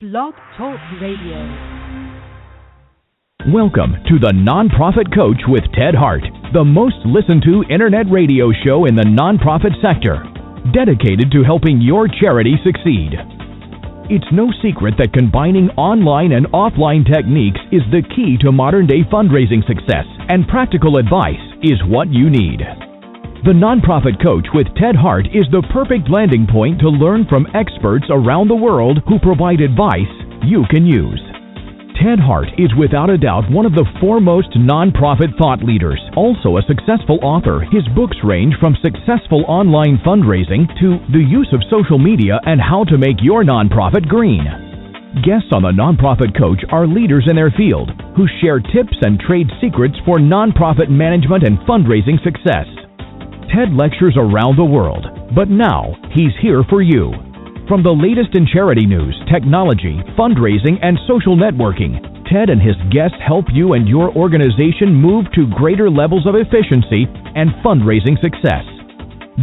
Blog Talk Radio. Welcome to the Nonprofit Coach with Ted Hart, the most listened to internet radio show in the nonprofit sector, dedicated to helping your charity succeed. It's no secret that combining online and offline techniques is the key to modern-day fundraising success, and practical advice is what you need. The Nonprofit Coach with Ted Hart is the perfect landing point to learn from experts around the world who provide advice you can use. Ted Hart is without a doubt one of the foremost nonprofit thought leaders. Also a successful author, his books range from successful online fundraising to the use of social media and how to make your nonprofit green. Guests on the Nonprofit Coach are leaders in their field who share tips and trade secrets for nonprofit management and fundraising success. Ted lectures around the world, but now he's here for you. From the latest in charity news, technology, fundraising, and social networking, Ted and his guests help you and your organization move to greater levels of efficiency and fundraising success.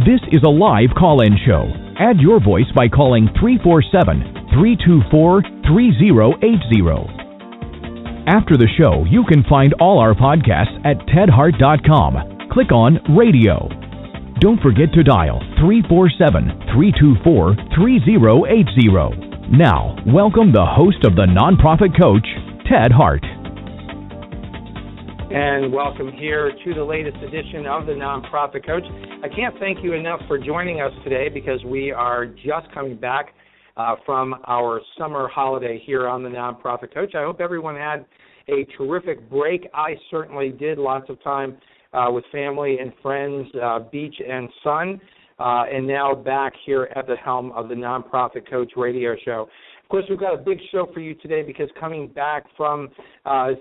This is a live call-in show. Add your voice by calling 347-324-3080. After the show, you can find all our podcasts at tedhart.com. Click on Radio. Don't forget to dial 347-324-3080. Now, welcome the host of the Nonprofit Coach, Ted Hart. And welcome here to the latest edition of the Nonprofit Coach. I can't thank you enough for joining us today because we are just coming back from our summer holiday here on the Nonprofit Coach. I hope everyone had a terrific break. I certainly did. Lots of time with family and friends, beach and sun, and now back here at the helm of the Nonprofit Coach radio show. Of course, we've got a big show for you today because coming back from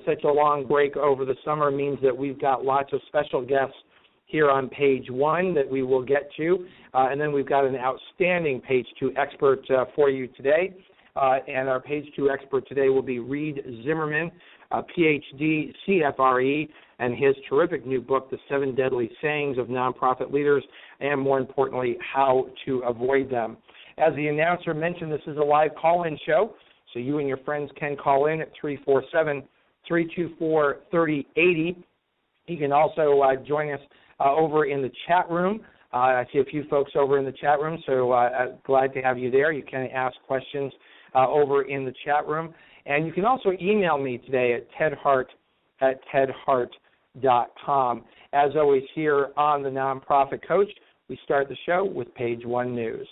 such a long break over the summer means that we've got lots of special guests here on page one that we will get to, and then we've got an outstanding page two expert for you today, and our page two expert today will be Reid Zimmerman, a PhD, CFRE, and his terrific new book, The 7 Deadly Sayings of Nonprofit Leaders, and more importantly, how to avoid them. As the announcer mentioned, this is a live call-in show, so you and your friends can call in at 347-324-3080. You can also join us over in the chat room. I see a few folks over in the chat room, so glad to have you there. You can ask questions over in the chat room. And you can also email me today at tedhart@tedhart.com. As always, here on the Nonprofit Coach, we start the show with page one news.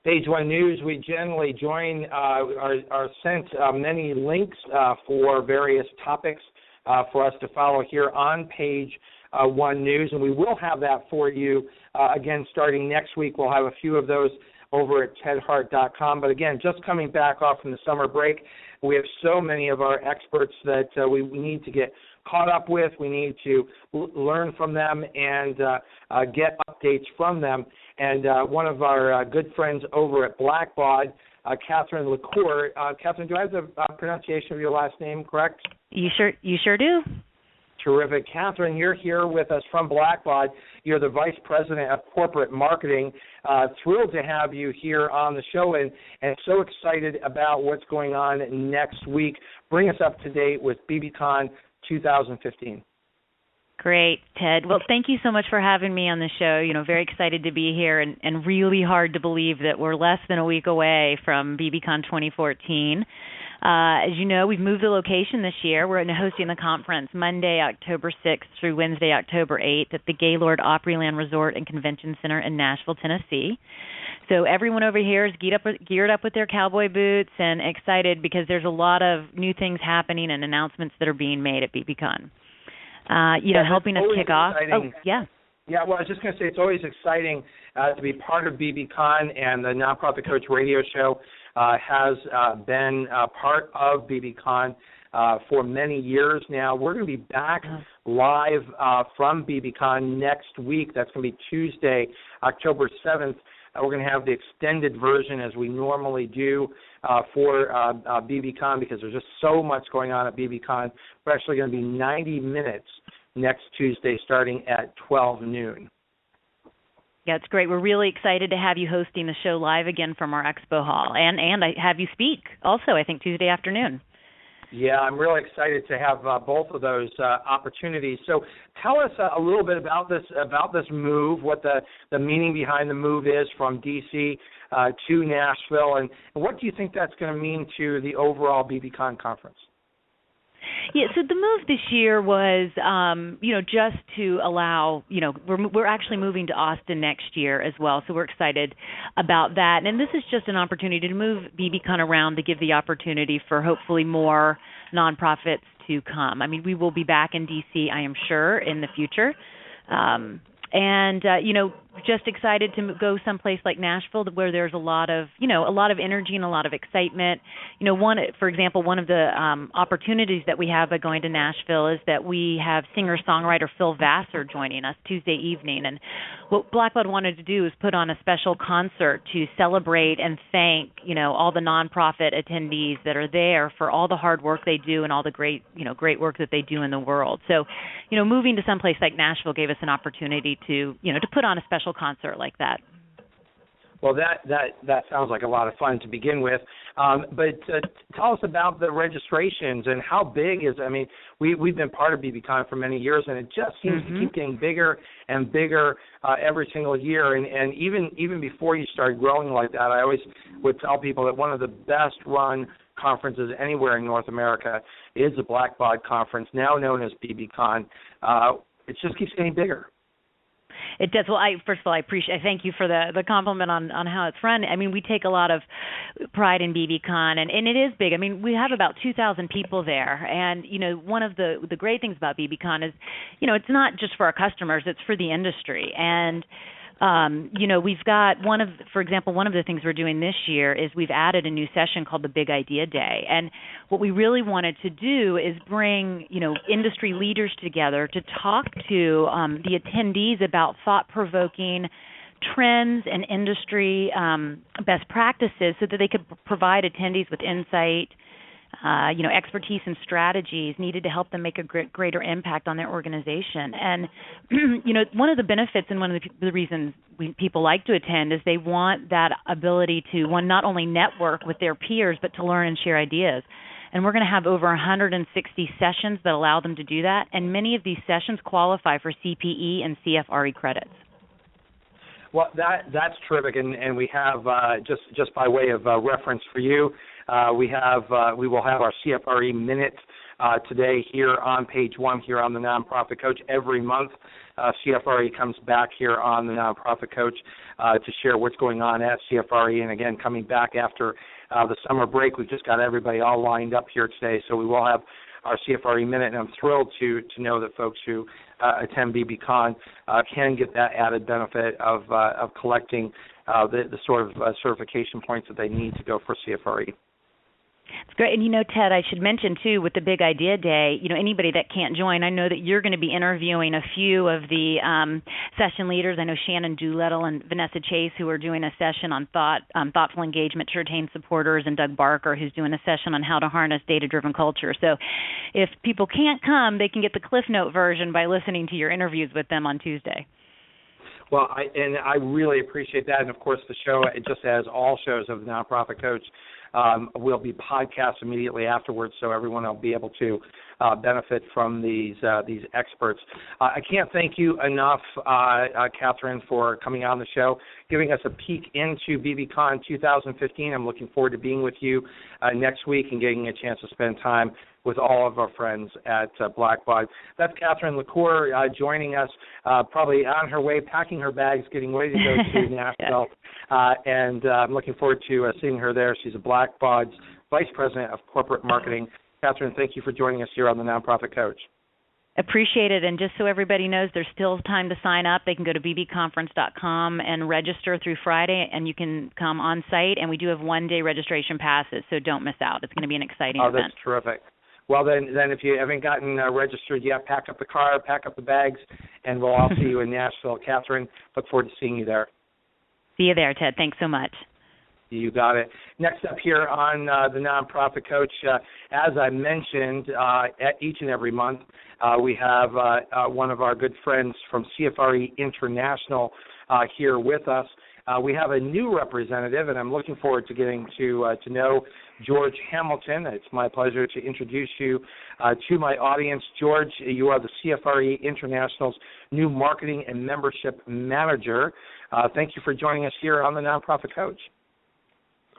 Page one news, we generally are sent many links for various topics for us to follow here on page one news, and we will have that for you again starting next week. We'll have a few of those over at tedhart.com. But again, just coming back off from the summer break, we have so many of our experts that we need to get caught up with. We need to learn from them and get updates from them. And one of our good friends over at Blackbaud, Catherine LaCour. Catherine, do I have the pronunciation of your last name correct? You sure do. Terrific. Catherine, you're here with us from Blackbaud. You're the Vice President of Corporate Marketing. Thrilled to have you here on the show and so excited about what's going on next week. Bring us up to date with BBCon 2015. Great, Ted. Well, thank you so much for having me on the show. You know, very excited to be here and really hard to believe that we're less than a week away from BBCon 2014. As you know, we've moved the location this year. We're hosting the conference Monday, October 6th through Wednesday, October 8th at the Gaylord Opryland Resort and Convention Center in Nashville, Tennessee. So everyone over here is geared up with their cowboy boots and excited because there's a lot of new things happening and announcements that are being made at BBCon. Helping us kick off. Oh, yeah. Yeah, well, I was just going to say it's always exciting to be part of BBCon, and the Nonprofit Coach radio show has been part of BBCon for many years now. We're going to be back live from BBCon next week. That's going to be Tuesday, October 7th. We're going to have the extended version as we normally do for BBCon because there's just so much going on at BBCon. We're actually going to be 90 minutes next Tuesday starting at 12 noon. Yeah, it's great. We're really excited to have you hosting the show live again from our expo hall, and I have you speak also, I think, Tuesday afternoon. Yeah, I'm really excited to have both of those opportunities. So tell us a little bit about this move, what the meaning behind the move is from D.C. To Nashville, and what do you think that's going to mean to the overall BBCon conference? Yeah, so the move this year was, just to allow, we're actually moving to Austin next year as well, so we're excited about that. And this is just an opportunity to move BBCon around to give the opportunity for hopefully more nonprofits to come. I mean, we will be back in D.C., I am sure, in the future. Just excited to go someplace like Nashville where there's a lot of energy and a lot of excitement. For example, one of the opportunities that we have by going to Nashville is that we have singer-songwriter Phil Vassar joining us Tuesday evening. And what Blackbaud wanted to do is put on a special concert to celebrate and thank, all the nonprofit attendees that are there for all the hard work they do and all the great work that they do in the world. So, moving to someplace like Nashville gave us an opportunity to put on a special concert like that. Well, that sounds like a lot of fun to begin with. But tell us about the registrations and how big is. I mean, we've been part of BBCon for many years, and it just seems to keep getting bigger and bigger every single year. And even before you started growing like that, I always would tell people that one of the best run conferences anywhere in North America is the Blackbaud Conference, now known as BBCon. It just keeps getting bigger. It does. Well, first of all, I thank you for the compliment on how it's run. I mean, we take a lot of pride in BBCon, and it is big. I mean, we have about 2,000 people there, and one of the great things about BBCon is, it's not just for our customers; it's for the industry. And we've got for example, one of the things we're doing this year is we've added a new session called the Big Idea Day. And what we really wanted to do is bring, industry leaders together to talk to the attendees about thought-provoking trends and industry best practices so that they could provide attendees with insight, expertise and strategies needed to help them make a greater impact on their organization. And, one of the benefits and one of the reasons people like to attend is they want that ability to, one, not only network with their peers, but to learn and share ideas. And we're going to have over 160 sessions that allow them to do that, and many of these sessions qualify for CPE and CFRE credits. Well, that's terrific, and we have, just by way of reference for you, we will have our CFRE Minute today here on page 1 here on the Nonprofit Coach. Every month, CFRE comes back here on the Nonprofit Coach to share what's going on at CFRE. And again, coming back after the summer break, we've just got everybody all lined up here today. So we will have our CFRE Minute, and I'm thrilled to know that folks who attend BBCon can get that added benefit of collecting the sort of certification points that they need to go for CFRE. It's great. And, Ted, I should mention, too, with the Big Idea Day, anybody that can't join, I know that you're going to be interviewing a few of the session leaders. I know Shannon Doolittle and Vanessa Chase, who are doing a session on thoughtful engagement to retain supporters, and Doug Barker, who's doing a session on how to harness data-driven culture. So if people can't come, they can get the Cliff Note version by listening to your interviews with them on Tuesday. Well, I really appreciate that. And, of course, the show, just as all shows of the Nonprofit Coach, will be podcast immediately afterwards, so everyone will be able to benefit from these experts. I can't thank you enough, Catherine, for coming on the show, giving us a peek into BBCon 2015. I'm looking forward to being with you next week and getting a chance to spend time with all of our friends at Blackbaud. That's Catherine LaCour joining us, probably on her way, packing her bags, getting ready to go to Nashville. And I'm looking forward to seeing her there. She's a Blackbaud's Vice President of Corporate Marketing. Catherine, thank you for joining us here on the Nonprofit Coach. Appreciate it. And just so everybody knows, there's still time to sign up. They can go to bbconference.com and register through Friday, and you can come on site. And we do have one-day registration passes, so don't miss out. It's going to be an exciting event. Oh, that's terrific. Well, then if you haven't gotten registered yet, pack up the car, pack up the bags, and we'll all see you in Nashville. Catherine, look forward to seeing you there. See you there, Ted. Thanks so much. You got it. Next up here on the Nonprofit Coach, as I mentioned, at each and every month, we have one of our good friends from CFRE International here with us. We have a new representative, and I'm looking forward to getting to know George Hamilton. It's my pleasure to introduce you to my audience. George, you are the CFRE International's new Marketing and Membership Manager. Thank you for joining us here on the Nonprofit Coach.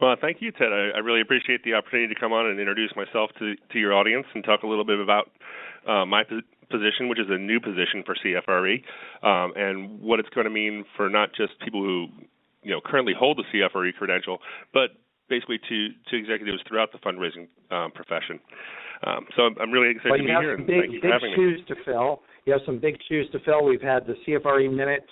Well, thank you, Ted. I really appreciate the opportunity to come on and introduce myself to your audience and talk a little bit about my position, which is a new position for CFRE, and what it's going to mean for not just people who currently hold the CFRE credential, but basically to executives throughout the fundraising profession. So I'm really excited to be here, and thank you for having me. You have some big shoes to fill. You have some big shoes to fill. We've had the CFRE Minute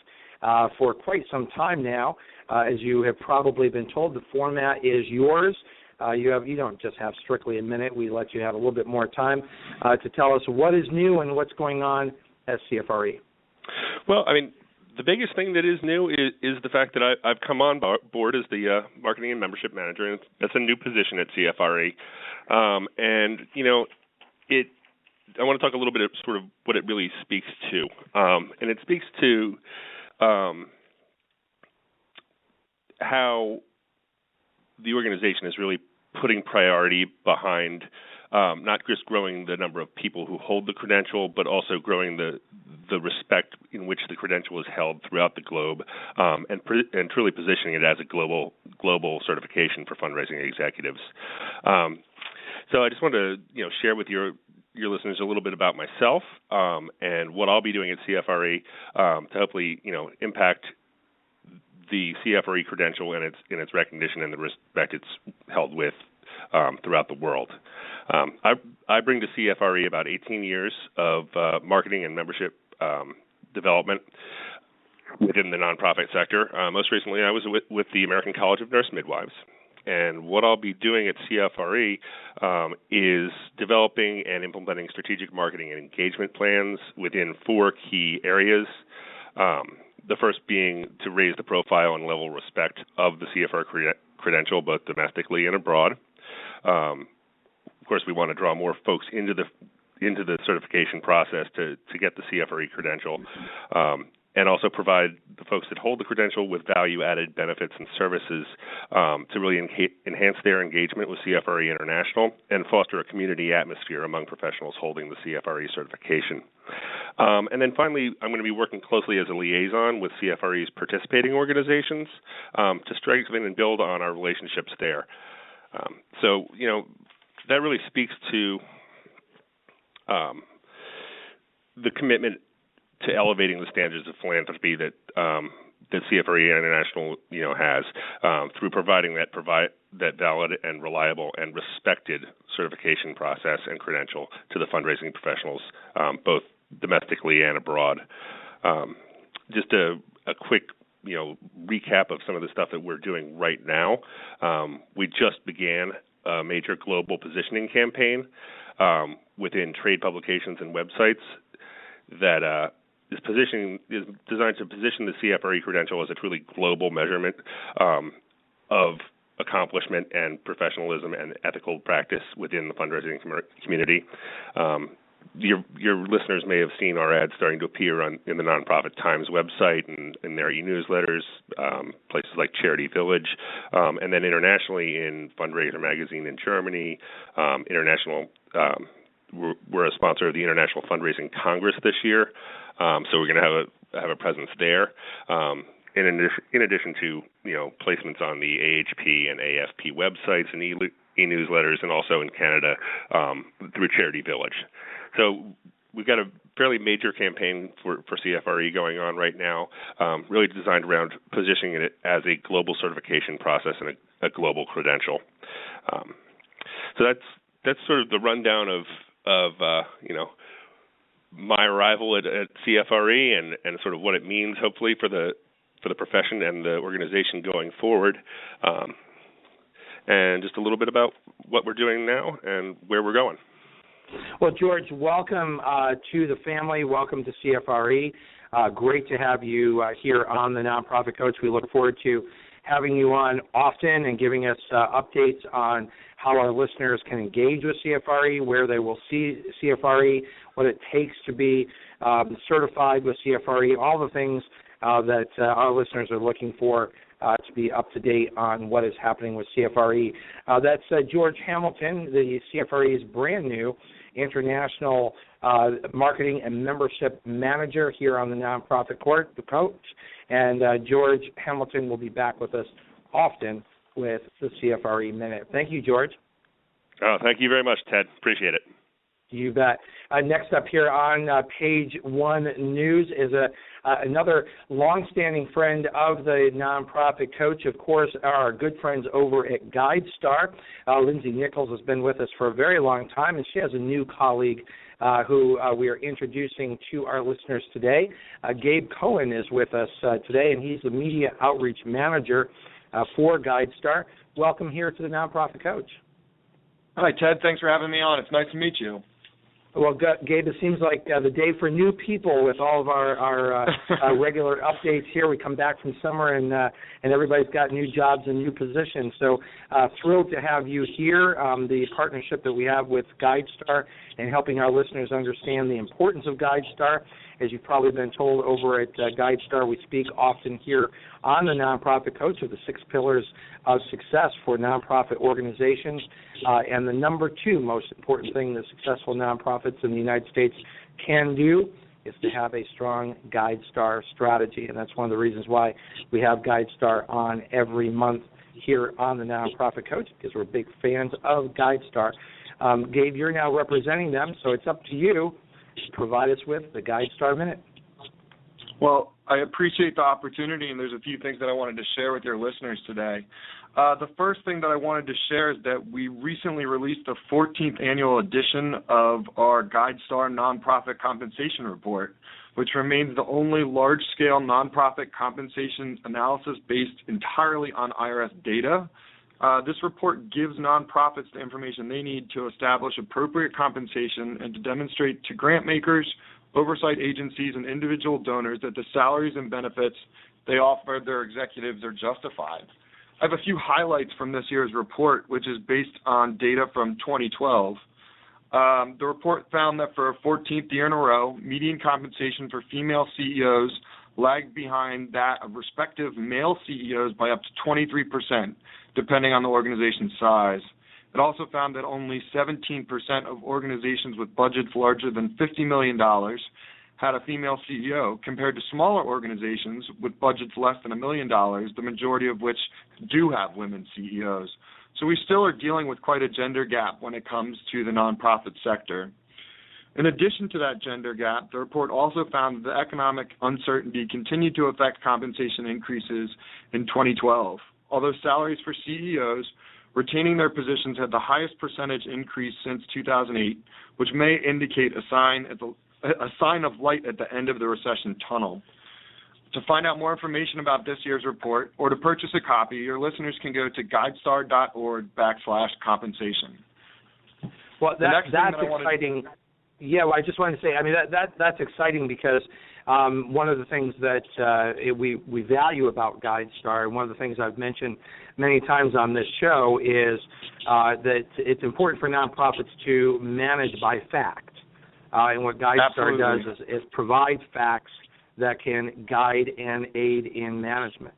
for quite some time now. As you have probably been told, the format is yours. You don't just have strictly a minute. We let you have a little bit more time to tell us what is new and what's going on at CFRE. Well, I mean, the biggest thing that is new is the fact that I've come on board as the Marketing and Membership Manager, and that's a new position at CFRE. And, I want to talk a little bit of sort of what it really speaks to. And it speaks to how the organization is really putting priority behind not just growing the number of people who hold the credential, but also growing the respect in which the credential is held throughout the globe, and truly positioning it as a global certification for fundraising executives. So I just wanted to share with your listeners a little bit about myself and what I'll be doing at CFRE to hopefully impact the CFRE credential and its recognition and the respect it's held with throughout the world. I bring to CFRE about 18 years of marketing and membership development within the nonprofit sector. Most recently, I was with the American College of Nurse Midwives. And what I'll be doing at CFRE is developing and implementing strategic marketing and engagement plans within 4 key areas. The first being to raise the profile and level of respect of the CFRE credential, both domestically and abroad. Of course, we want to draw more folks into the certification process to get the CFRE credential, and also provide the folks that hold the credential with value-added benefits and services to really enhance their engagement with CFRE International and foster a community atmosphere among professionals holding the CFRE certification. And then finally, I'm going to be working closely as a liaison with CFRE's participating organizations to strengthen and build on our relationships there. So, that really speaks to the commitment to elevating the standards of philanthropy that CFRE International, has through providing that valid and reliable and respected certification process and credential to the fundraising professionals, both domestically and abroad. Just a quick, recap of some of the stuff that we're doing right now. We just began a major global positioning campaign within trade publications and websites that is designed to position the CFRE credential as a truly global measurement of accomplishment and professionalism and ethical practice within the fundraising community. Your listeners may have seen our ads starting to appear in the Nonprofit Times website and in their e-newsletters, places like Charity Village, and then internationally in Fundraiser magazine in Germany. We're a sponsor of the International Fundraising Congress this year, so we're going to have a presence there. In addition to placements on the AHP and AFP websites and e-newsletters, and also in Canada through Charity Village. So we've got a fairly major campaign for CFRE going on right now, really designed around positioning it as a global certification process and a global credential. So that's sort of the rundown of my arrival at CFRE and sort of what it means, hopefully, for the profession and the organization going forward, and just a little bit about what we're doing now and where we're going. Well, George, welcome to the family. Welcome to CFRE. Great to have you here on the Nonprofit Coach. We look forward to having you on often and giving us updates on how our listeners can engage with CFRE, where they will see CFRE, what it takes to be certified with CFRE, all the things that our listeners are looking for to be up to date on what is happening with CFRE. That's George Hamilton, the CFRE's brand new international marketing and membership manager here on the Nonprofit Coach. And George Hamilton will be back with us often with the CFRE Minute. Thank you, George. Oh, thank you very much, Ted. Appreciate it. You bet. Next up here on page one news is another longstanding friend of the Nonprofit Coach, of course, our good friends over at GuideStar. Lindsay Nichols has been with us for a very long time, and she has a new colleague who we are introducing to our listeners today. Gabe Cohen is with us today, and he's the Media Outreach Manager for GuideStar. Welcome here to the Nonprofit Coach. Hi, Ted. Thanks for having me on. It's nice to meet you. Well, Gabe, it seems like the day for new people with all of our regular updates here. We come back from summer and everybody's got new jobs and new positions. So thrilled to have you here. The partnership that we have with GuideStar and helping our listeners understand the importance of GuideStar. As you've probably been told over at GuideStar, we speak often here on the Nonprofit Coach of the 6 pillars of success for nonprofit organizations. And the number 2 most important thing that successful nonprofits in the United States can do is to have a strong GuideStar strategy. And that's one of the reasons why we have GuideStar on every month here on the Nonprofit Coach, because we're big fans of GuideStar. Gabe, you're now representing them, so it's up to you to provide us with the GuideStar Minute. Well, I appreciate the opportunity, and there's a few things that I wanted to share with your listeners today. The first thing that I wanted to share is that we recently released the 14th annual edition of our GuideStar Nonprofit Compensation Report, which remains the only large-scale nonprofit compensation analysis based entirely on IRS data. This report gives nonprofits the information they need to establish appropriate compensation and to demonstrate to grant makers, oversight agencies, and individual donors that the salaries and benefits they offer their executives are justified. I have a few highlights from this year's report, which is based on data from 2012. The report found that for a 14th year in a row, median compensation for female CEOs lagged behind that of respective male CEOs by up to 23%, depending on the organization's size. It also found that only 17% of organizations with budgets larger than $50 million had a female CEO, compared to smaller organizations with budgets less than $1 million, the majority of which do have women CEOs. So we still are dealing with quite a gender gap when it comes to the nonprofit sector. In addition to that gender gap, the report also found that the economic uncertainty continued to affect compensation increases in 2012. Although salaries for CEOs retaining their positions had the highest percentage increase since 2008, which may indicate a sign of light at the end of the recession tunnel. To find out more information about this year's report or to purchase a copy, your listeners can go to guidestar.org/compensation. Well, that's exciting. Yeah, well, I just wanted to say, I mean, that's exciting because one of the things that we value about GuideStar, and one of the things I've mentioned many times on this show, is that it's important for nonprofits to manage by fact. And what GuideStar does is provide facts that can guide and aid in management.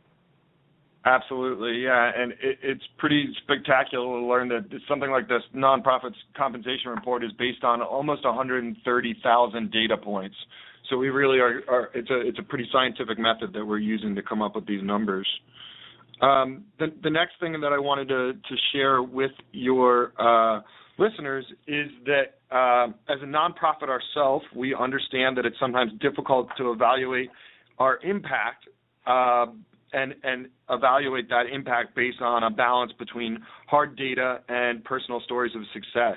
Absolutely, yeah, and it's pretty spectacular to learn that something like this nonprofits compensation report is based on almost 130,000 data points. So we really are it's a pretty scientific method that we're using to come up with these numbers. The next thing that I wanted to share with your listeners is that as a nonprofit ourselves, we understand that it's sometimes difficult to evaluate our impact and evaluate that impact based on a balance between hard data and personal stories of success.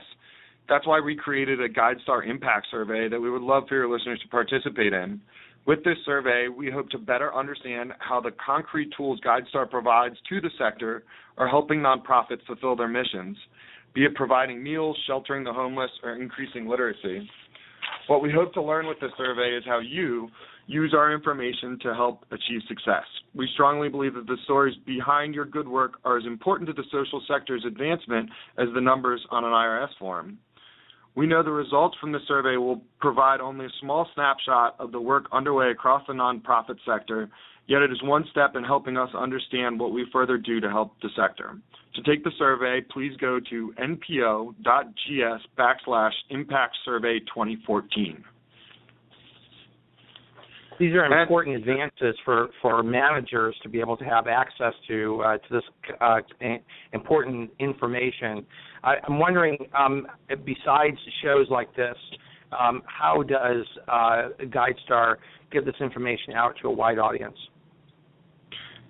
That's why we created a GuideStar Impact Survey that we would love for your listeners to participate in. With this survey, we hope to better understand how the concrete tools GuideStar provides to the sector are helping nonprofits fulfill their missions, be it providing meals, sheltering the homeless, or increasing literacy. What we hope to learn with this survey is how you use our information to help achieve success. We strongly believe that the stories behind your good work are as important to the social sector's advancement as the numbers on an IRS form. We know the results from the survey will provide only a small snapshot of the work underway across the nonprofit sector, yet it is one step in helping us understand what we further do to help the sector. To take the survey, please go to npo.gs/impactsurvey2014. These are important advances for managers to be able to have access to this important information. I'm wondering, besides shows like this, how does GuideStar give this information out to a wide audience?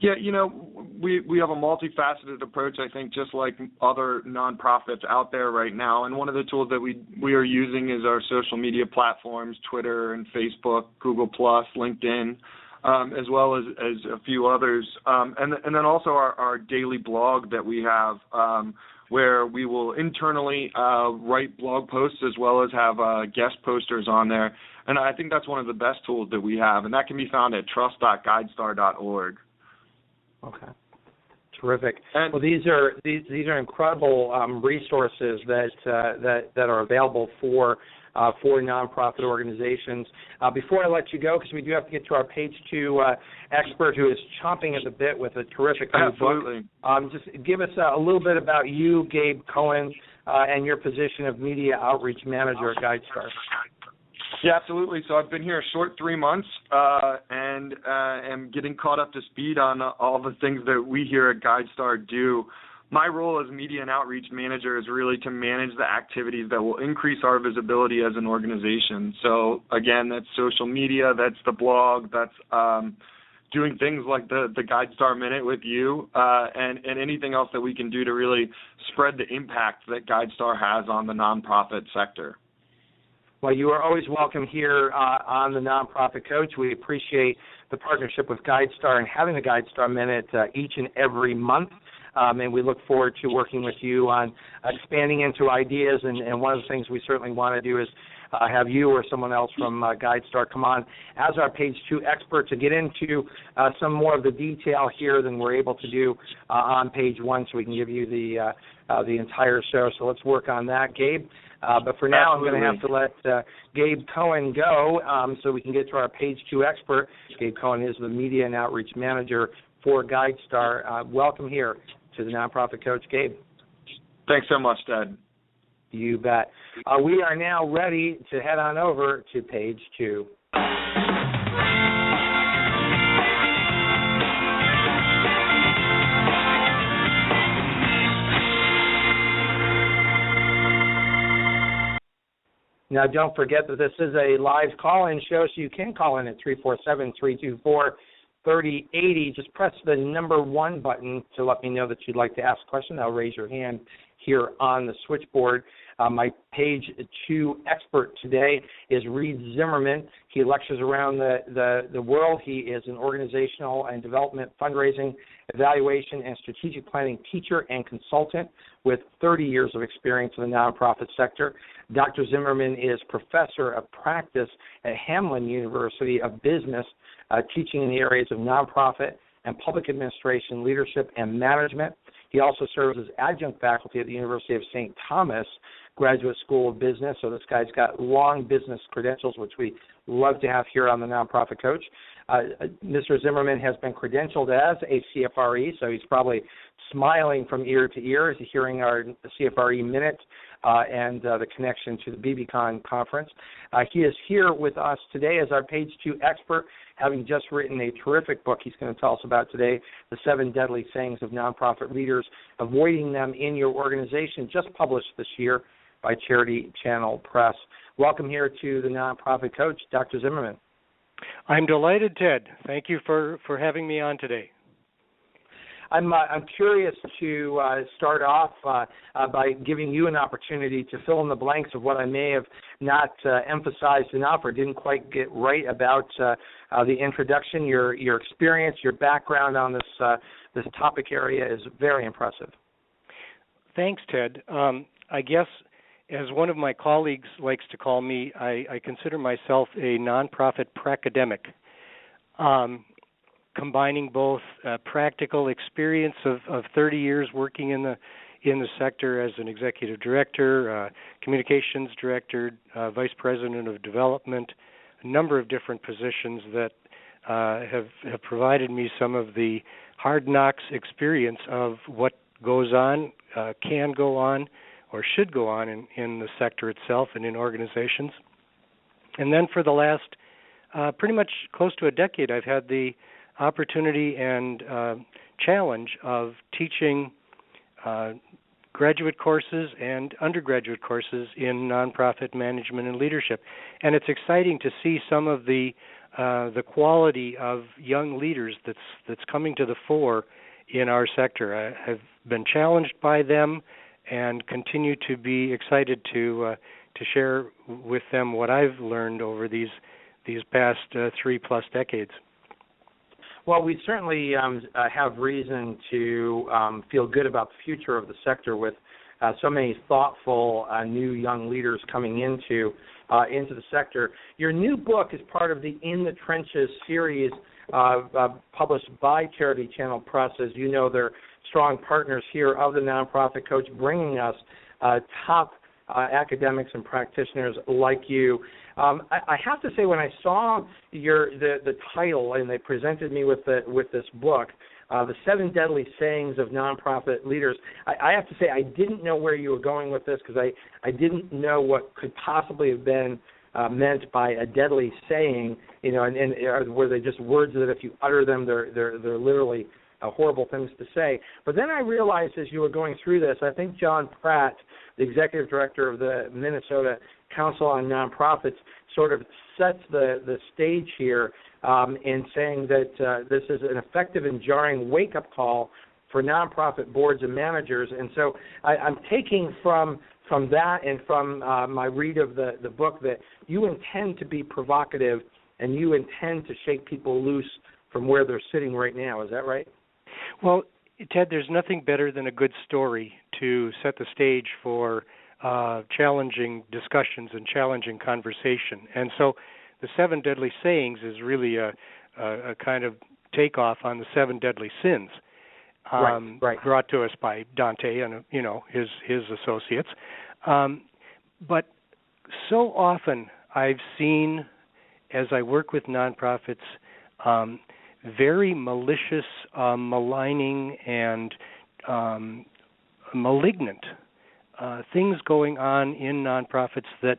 Yeah, we have a multifaceted approach, I think, just like other nonprofits out there right now. And one of the tools that we are using is our social media platforms, Twitter and Facebook, Google+, LinkedIn, as well as a few others. And then also our daily blog that we have, where we will internally write blog posts as well as have guest posters on there. And I think that's one of the best tools that we have, and that can be found at trust.guidestar.org. Okay, terrific. Well, these are incredible resources that are available for nonprofit organizations. Before I let you go, because we do have to get to our page 2 expert who is chomping at the bit with a terrific new book. Just give us a little bit about you, Gabe Cohen, and your position of Media Outreach Manager at GuideStar. Yeah, absolutely. So I've been here a short 3 months and am getting caught up to speed on all the things that we here at GuideStar do. My role as Media and Outreach Manager is really to manage the activities that will increase our visibility as an organization. So, again, that's social media, that's the blog, that's doing things like the GuideStar Minute with you, and anything else that we can do to really spread the impact that GuideStar has on the nonprofit sector. Well, you are always welcome here on the Nonprofit Coach. We appreciate the partnership with GuideStar and having the GuideStar Minute each and every month. And we look forward to working with you on expanding into ideas. And one of the things we certainly want to do is have you or someone else from GuideStar come on as our page 2 expert to get into some more of the detail here than we're able to do on page 1, so we can give you the entire show. So let's work on that, Gabe. But for now, Absolutely. I'm going to have to let Gabe Cohen go so we can get to our page 2 expert. Gabe Cohen is the Media and Outreach Manager for GuideStar. Welcome here to the Nonprofit Coach, Gabe. Thanks so much, Ted. You bet. We are now ready to head on over to page 2. Now, don't forget that this is a live call-in show, so you can call in at 347-324-3080. Just press the number 1 button to let me know that you'd like to ask a question. I'll raise your hand here on the switchboard. My page 2 expert today is Reid Zimmerman. He lectures around the world. He is an organizational and development, fundraising, evaluation, and strategic planning teacher and consultant with 30 years of experience in the nonprofit sector. Dr. Zimmerman is professor of practice at Hamline University of Business, teaching in the areas of nonprofit and public administration, leadership, and management. He also serves as adjunct faculty at the University of St. Thomas Graduate School of Business. So this guy's got long business credentials, which we love to have here on the Nonprofit Coach. Mr. Zimmerman has been credentialed as a CFRE, so he's probably smiling from ear to ear as he's hearing our CFRE Minute and the connection to the BBCon conference. He is here with us today as our page 2 expert, having just written a terrific book he's going to tell us about today, The 7 Deadly Sayings of Nonprofit Leaders, Avoiding Them in Your Organization, just published this year by CharityChannel Press. Welcome here to the Nonprofit Coach, Dr. Zimmerman. I'm delighted, Ted. Thank you for having me on today. I'm curious to start off by giving you an opportunity to fill in the blanks of what I may have not emphasized enough or didn't quite get right about the introduction. Your experience, your background on this topic area is very impressive. Thanks, Ted. I guess, as one of my colleagues likes to call me, I consider myself a nonprofit pracademic. combining both practical experience of 30 years working in the sector as an executive director, communications director, vice president of development, a number of different positions that have provided me some of the hard knocks experience of what goes on, can go on, or should go on in the sector itself and in organizations. And then for the last pretty much close to a decade, I've had the opportunity and challenge of teaching graduate courses and undergraduate courses in nonprofit management and leadership. And it's exciting to see some of the quality of young leaders that's coming to the fore in our sector. I have been challenged by them and continue to be excited to share with them what I've learned over these past 3+ decades. Well, we certainly have reason to feel good about the future of the sector with so many thoughtful new young leaders coming into the sector. Your new book is part of the In the Trenches series published by CharityChannel Press. As you know, they're strong partners here of the Nonprofit Coach, bringing us top academics and practitioners like you. I have to say, when I saw the title and they presented me with this book, The 7 Deadly Sayings of Nonprofit Leaders, I have to say I didn't know where you were going with this, because I didn't know what could possibly have been meant by a deadly saying, and were they just words that if you utter them, they're literally horrible things to say. But then I realized as you were going through this, I think John Pratt, the executive director of the Minnesota Council on Nonprofits, sort of sets the stage here in saying that this is an effective and jarring wake-up call for nonprofit boards and managers. And so I'm taking from that and from my read of the book that you intend to be provocative and you intend to shake people loose from where they're sitting right now. Is that right? Well, Ted, there's nothing better than a good story to set the stage for challenging discussions and challenging conversation. And so the 7 Deadly Sayings is really a kind of takeoff on the 7 Deadly Sins right. brought to us by Dante and his associates. But so often I've seen, as I work with nonprofits, very malicious, maligning, and malignant things going on in nonprofits that,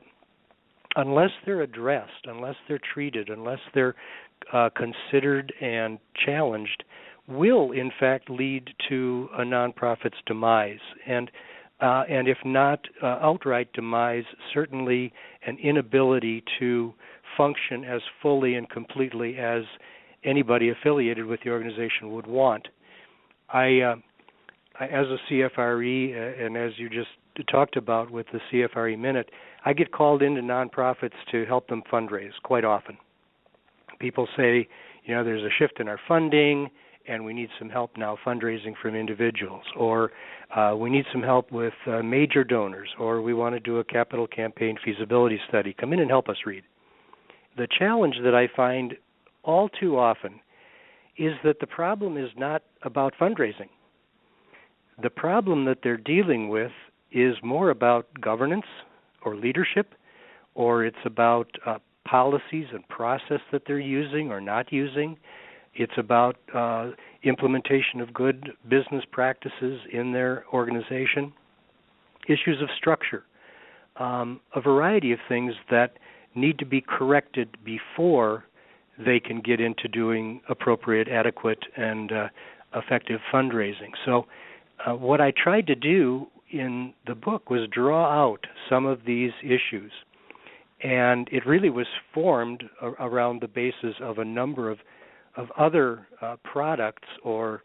unless they're addressed, unless they're treated, unless they're considered and challenged, will in fact lead to a nonprofit's demise. And if not outright demise, certainly an inability to function as fully and completely as anybody affiliated with the organization would want. I as a CFRE, and as you just talked about with the CFRE Minute, I get called into nonprofits to help them fundraise quite often. People say, there's a shift in our funding, and we need some help now fundraising from individuals, or we need some help with major donors, or we want to do a capital campaign feasibility study. Come in and help us, Reid. The challenge that I find all too often is that the problem is not about fundraising. The problem that they're dealing with is more about governance or leadership, or it's about policies and process that they're using or not using. It's about implementation of good business practices in their organization, issues of structure, a variety of things that need to be corrected before they can get into doing appropriate, adequate, and effective fundraising. So what I tried to do in the book was draw out some of these issues, and it really was formed around the basis of a number of other products or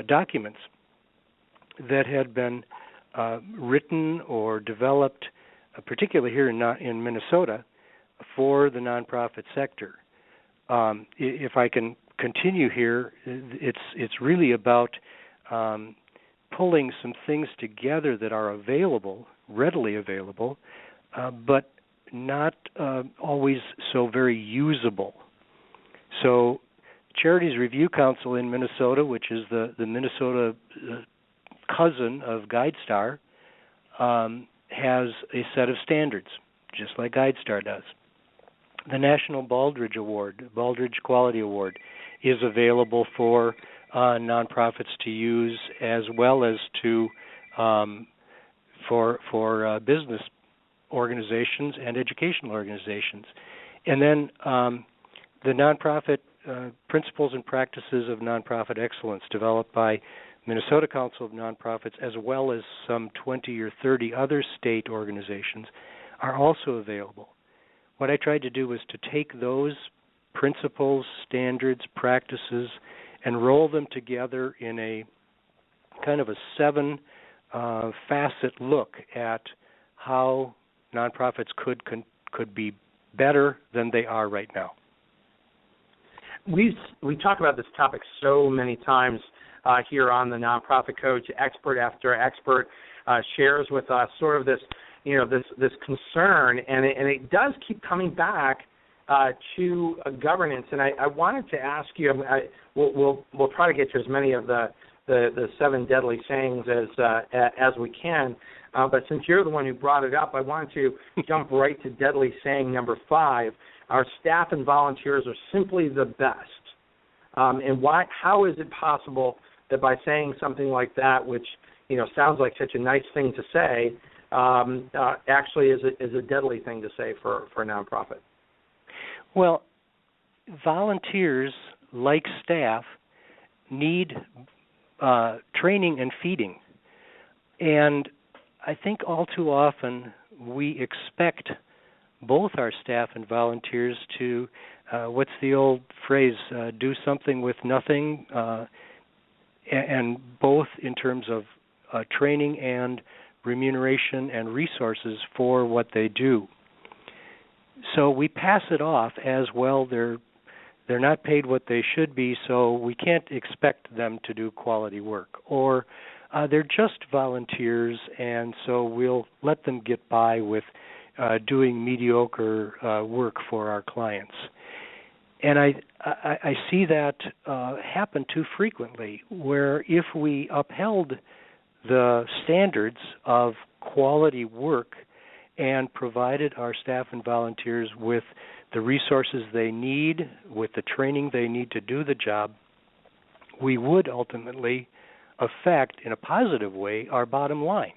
documents that had been written or developed, particularly here in Minnesota, for the nonprofit sector. If I can continue here, it's really about pulling some things together that are available, readily available, but not always so very usable. So Charities Review Council in Minnesota, which is the Minnesota cousin of GuideStar, has a set of standards, just like GuideStar does. The National Baldrige Quality Award, is available for nonprofits to use, as well as to for business organizations and educational organizations. And then the nonprofit Principles and Practices of Nonprofit Excellence, developed by Minnesota Council of Nonprofits, as well as some 20 or 30 other state organizations, are also available. What I tried to do was to take those principles, standards, practices, and roll them together in a kind of a 7-facet look at how nonprofits could be better than they are right now. We talk about this topic so many times here on the Nonprofit Coach. Expert after expert shares with us sort of this, this concern, and it does keep coming back to governance. And I wanted to ask you. We'll try to get to as many of the 7 deadly sayings as we can. But since you're the one who brought it up, I wanted to jump right to deadly saying number 5. Our staff and volunteers are simply the best. And why? How is it possible that by saying something like that, which sounds like such a nice thing to say, actually is a deadly thing to say for a nonprofit? Well, volunteers, like staff, need training and feeding. And I think all too often we expect both our staff and volunteers to, what's the old phrase, do something with nothing, and both in terms of training and remuneration and resources for what they do. So we pass it off as, well, they're not paid what they should be, so we can't expect them to do quality work. Or they're just volunteers, and so we'll let them get by with doing mediocre work for our clients. And I see that happen too frequently, where if we upheld the standards of quality work and provided our staff and volunteers with the resources they need, with the training they need to do the job, we would ultimately affect, in a positive way, our bottom line.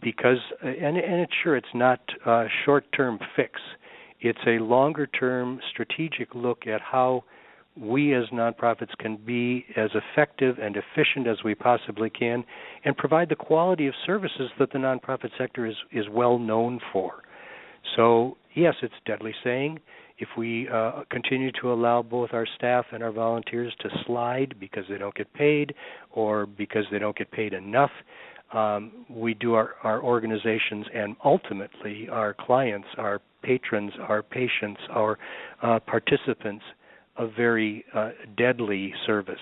Because, and it's not a short-term fix. It's a longer-term strategic look at how we as nonprofits can be as effective and efficient as we possibly can and provide the quality of services that the nonprofit sector is well known for. So, yes, it's deadly saying. If we continue to allow both our staff and our volunteers to slide because they don't get paid or because they don't get paid enough, we do our organizations and ultimately our clients, our patrons, our patients, our participants a very deadly service.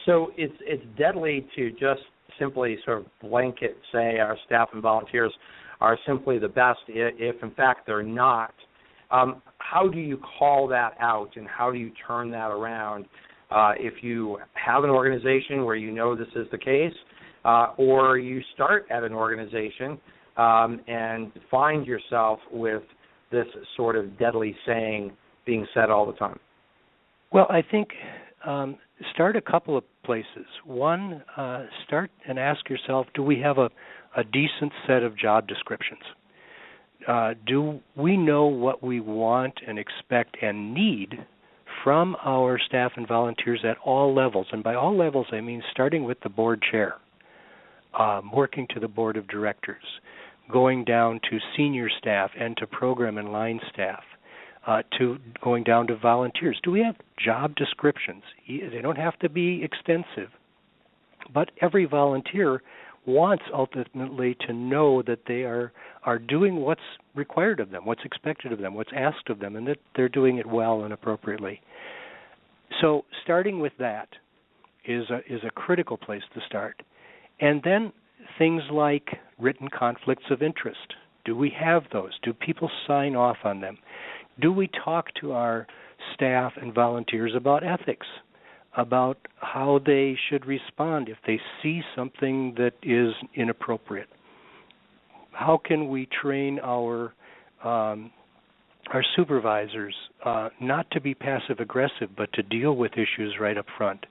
So it's deadly to just simply sort of blanket say our staff and volunteers are simply the best if in fact they're not. How do you call that out and how do you turn that around if you have an organization where you know this is the case, or you start at an organization and find yourself with this sort of deadly saying being said all the time? Well, I think start a couple of places. One, start and ask yourself, do we have a decent set of job descriptions? Do we know what we want and expect and need from our staff and volunteers at all levels? And by all levels, I mean starting with the board chair, working to the board of directors, going down to senior staff and to program and line staff, to going down to volunteers. Do we have job descriptions? They don't have to be extensive, but every volunteer wants ultimately to know that they are doing what's required of them, what's expected of them, what's asked of them, and that they're doing it well and appropriately. So starting with that is a critical place to start. And then things like written conflicts of interest. Do we have those? Do people sign off on them? Do we talk to our staff and volunteers about ethics, about how they should respond if they see something that is inappropriate? How can we train our supervisors not to be passive-aggressive, but to deal with issues right up front?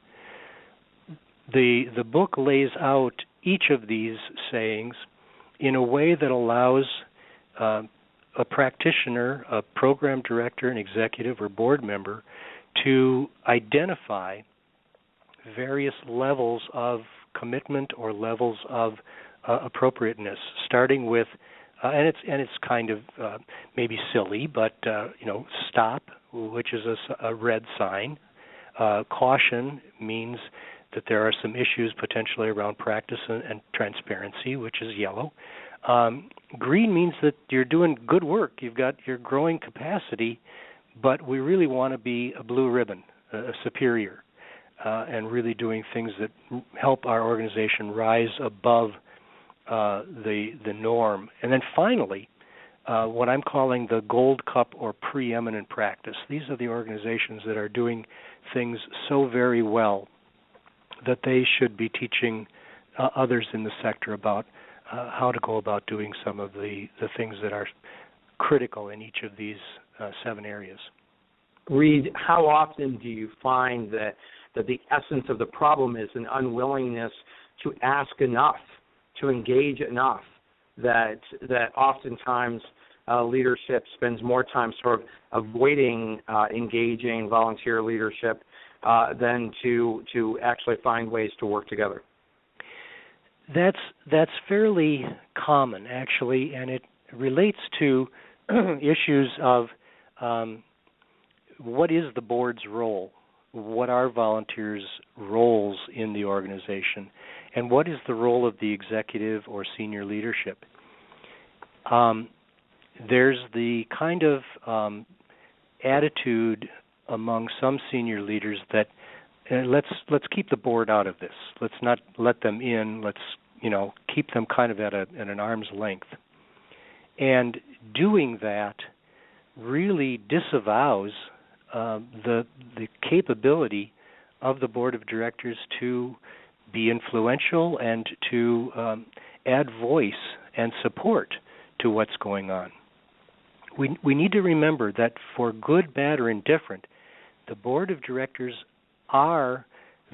The book lays out each of these sayings in a way that allows a practitioner, a program director, an executive, or board member to identify various levels of commitment or levels of appropriateness, starting with, and it's kind of maybe silly, but stop, which is a red sign. Caution means that there are some issues potentially around practice and transparency, which is yellow. Green means that you're doing good work. You're growing capacity, but we really want to be a blue ribbon, a superior, and really doing things that help our organization rise above the norm. And then finally, what I'm calling the gold cup or preeminent practice. These are the organizations that are doing things so very well that they should be teaching others in the sector about how to go about doing some of the things that are critical in each of these 7 areas. Reid, how often do you find that the essence of the problem is an unwillingness to ask enough, to engage enough, that oftentimes leadership spends more time sort of avoiding engaging volunteer leadership than to actually find ways to work together? That's fairly common, actually, and it relates to issues of what is the board's role, what are volunteers' roles in the organization, and what is the role of the executive or senior leadership. There's the kind of attitude among some senior leaders that let's keep the board out of this. Let's not let them in. Let's keep them kind of at an arm's length. And doing that really disavows the capability of the board of directors to be influential and to add voice and support to what's going on. We need to remember that for good, bad, or indifferent, the board of directors are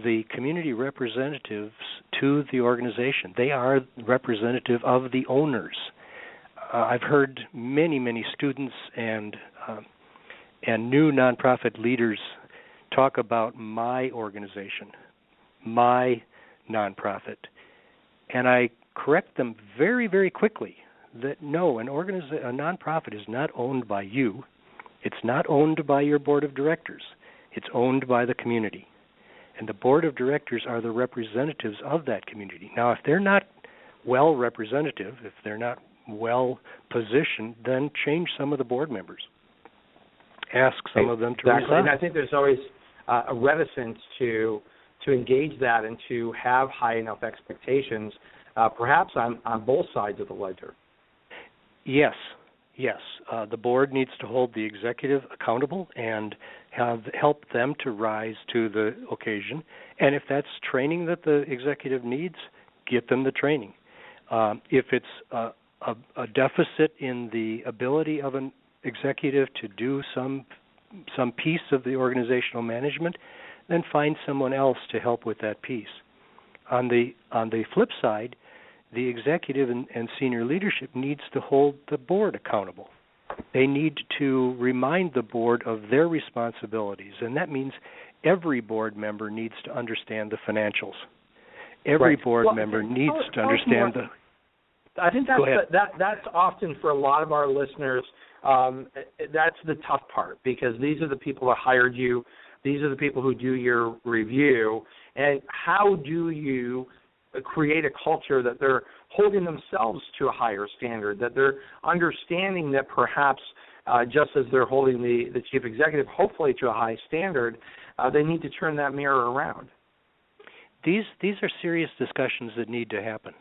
the community representatives to the organization. They are representative of the owners. I've heard many students and new nonprofit leaders talk about my organization, my nonprofit, and I correct them very, very quickly that no, a nonprofit is not owned by you. It's not owned by your board of directors. It's owned by the community. And the board of directors are the representatives of that community. Now, if they're not well representative, if they're not well positioned, then change some of the board members. Ask some of them to resign. And I think there's always a reticence to engage that and to have high enough expectations, perhaps on both sides of the ledger. Yes. The board needs to hold the executive accountable and help them to rise to the occasion. And if that's training that the executive needs, get them the training. If it's a deficit in the ability of an executive to do some piece of the organizational management, then find someone else to help with that piece. On the flip side, the executive and senior leadership needs to hold the board accountable. They need to remind the board of their responsibilities, and that means every board member needs to understand the financials. Every board member needs to understand I think that's often for a lot of our listeners, that's the tough part, because these are the people that hired you. These are the people who do your review. And how do you create a culture that they're holding themselves to a higher standard, that they're understanding that perhaps just as they're holding the chief executive hopefully to a high standard, they need to turn that mirror around? These are serious discussions that need to happen.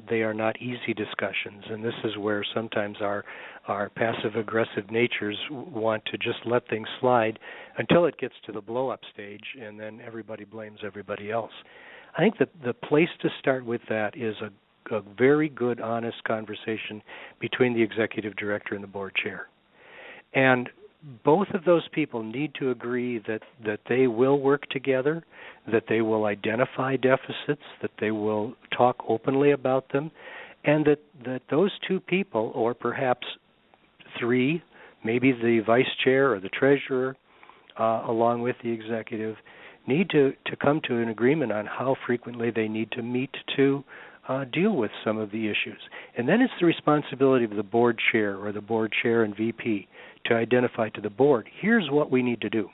They are not easy discussions, and this is where sometimes our passive-aggressive natures want to just let things slide until it gets to the blow-up stage, and then everybody blames everybody else. I think that the place to start with that is a very good, honest conversation between the executive director and the board chair. And both of those people need to agree that they will work together, that they will identify deficits, that they will talk openly about them, and that those two people, or perhaps three, maybe the vice chair or the treasurer, along with the executive, need to come to an agreement on how frequently they need to meet to deal with some of the issues. And then it's the responsibility of the board chair or the board chair and VP to identify to the board, here's what we need to do.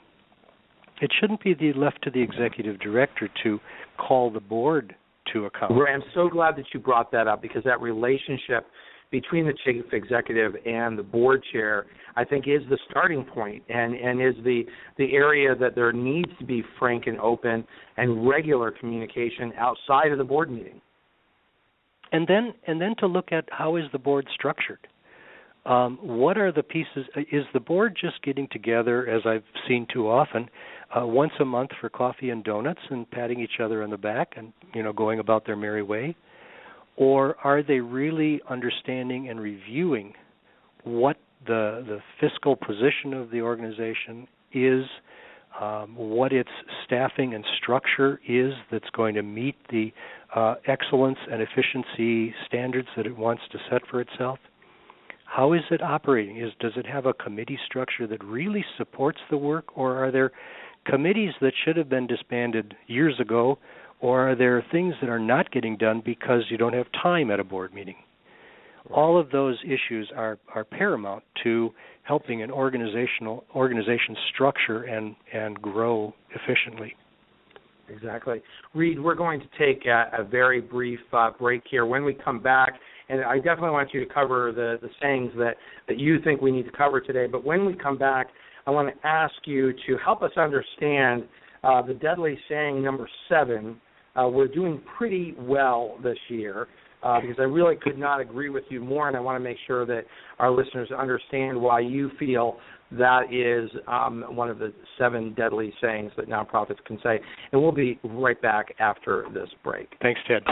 It shouldn't be left to the executive director to call the board to account. Ray, I'm so glad that you brought that up, because that relationship between the chief executive and the board chair, I think, is the starting point and is the area that there needs to be frank and open and regular communication outside of the board meeting. And then to look at how is the board structured. What are the pieces? Is the board just getting together, as I've seen too often, once a month for coffee and donuts and patting each other on the back and going about their merry way? Or are they really understanding and reviewing what the fiscal position of the organization is, what its staffing and structure is that's going to meet the excellence and efficiency standards that it wants to set for itself? How is it operating? Does it have a committee structure that really supports the work, or are there committees that should have been disbanded years ago, or are there things that are not getting done because you don't have time at a board meeting? All of those issues are paramount to helping an organization structure and grow efficiently. Exactly. Reid, we're going to take a very brief break here. When we come back, and I definitely want you to cover the sayings that you think we need to cover today, but when we come back, I want to ask you to help us understand the deadly saying number 7. We're doing pretty well this year, because I really could not agree with you more, and I want to make sure that our listeners understand why you feel that is one of the 7 deadly sayings that nonprofits can say. And we'll be right back after this break. Thanks, Ted.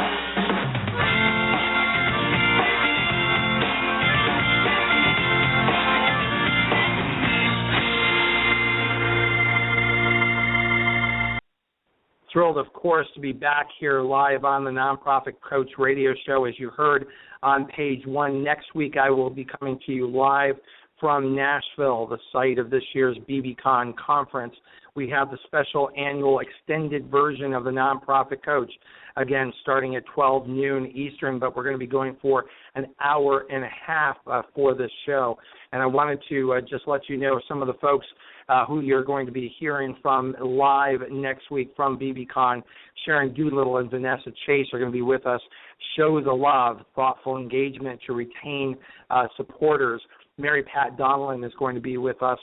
Thrilled, of course, to be back here live on the Nonprofit Coach radio show. As you heard on page 1, next week I will be coming to you live from Nashville, the site of this year's BBCon conference. We have the special annual extended version of the Nonprofit Coach, again, starting at 12 noon Eastern, but we're going to be going for an hour and a half for this show. And I wanted to just let you know some of the folks who you're going to be hearing from live next week from BBCon. Sharon Doolittle and Vanessa Chase are going to be with us. Show the love, thoughtful engagement to retain supporters. Mary Pat Donelon is going to be with us